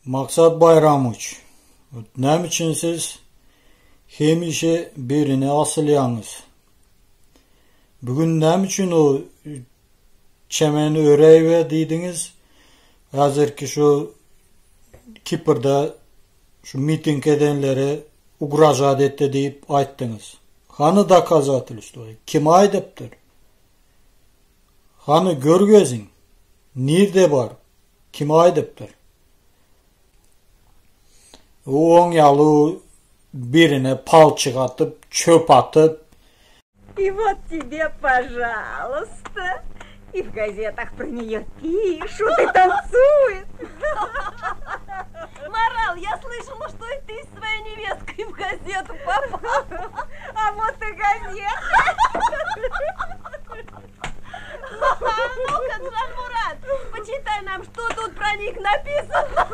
Maksat bayramıç. Nem için siz hemişe birini asılyanız. Bugün nem için o çemeni öreyve dediniz. Hazır ki şu Kipr'da şu miting edenlere uğraşat etti deyip ayttınız. Hanı da kazatılıştı. Kim aydıptır? Hanı gör gözün. Nerede var? Kim aydıptır? O 10 yalı birine palçık atıp, çöp atıp. И вот тебе, пожалуйста. И в газетах про нее пишут, и танцует. Марал, я слышала, что и ты с своей невесткой в газету попал. А вот и газета. Ну-ка, Джанмурат, почитай нам, что тут про них написано.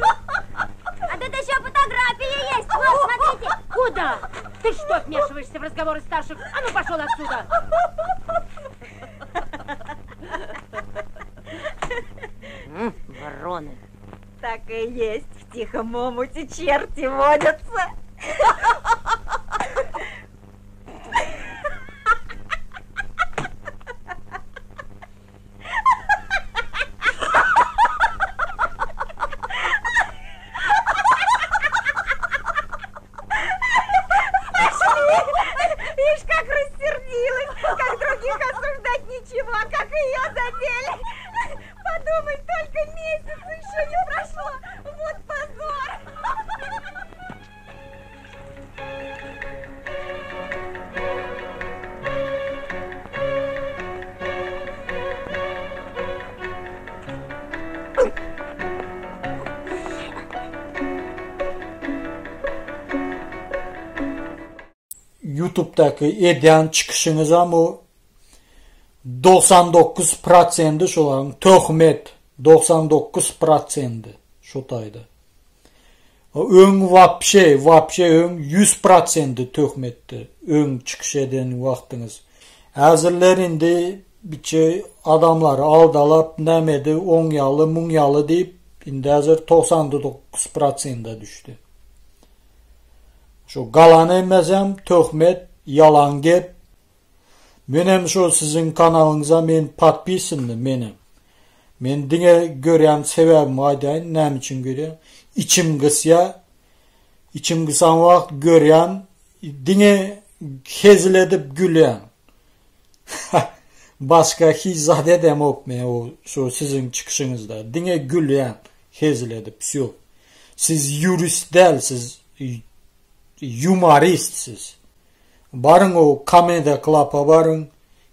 А тут еще фотографии есть. Вот, смотрите. Куда? Ты что вмешиваешься в разговоры старших? А ну пошел отсюда. Вороны. Так и есть, в тихом омуте черти водятся. Видишь, как рассердилась, как других осуждать ничего, а как ее задели. Подумай, только месяца еще не прошло. Вот позор. YouTube'daki eden çıkışınıza mı 99% şoların töhmet 99% şotaydı. Ön vapşe ön 100% töhmetti. Ön çıkış eden vaktiniz. Hazırlarında bir adamları aldalap nemedi 10 yalı mun yalı deyip indi hazır 99%'a düştü. Şu galan emezem, töhmet, yalan gep. Benim şu sizin kanalınıza men patpisindim benim. Men dine gören sebebim aydayn, nem için gören? İçim kısan vakt gören, dine heziledip gülen. Başka hiç zade demok me o şu sizin çıkışınızda. Dine gülen, heziledip, yok. Siz jurist değilsiz, yumaristsiz. Barın o Comedy Club'a barın,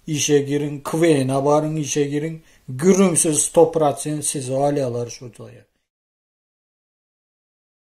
işe girin, Queen'a barın, işe girin. Gürün siz 100% siz aliyalar şu daya.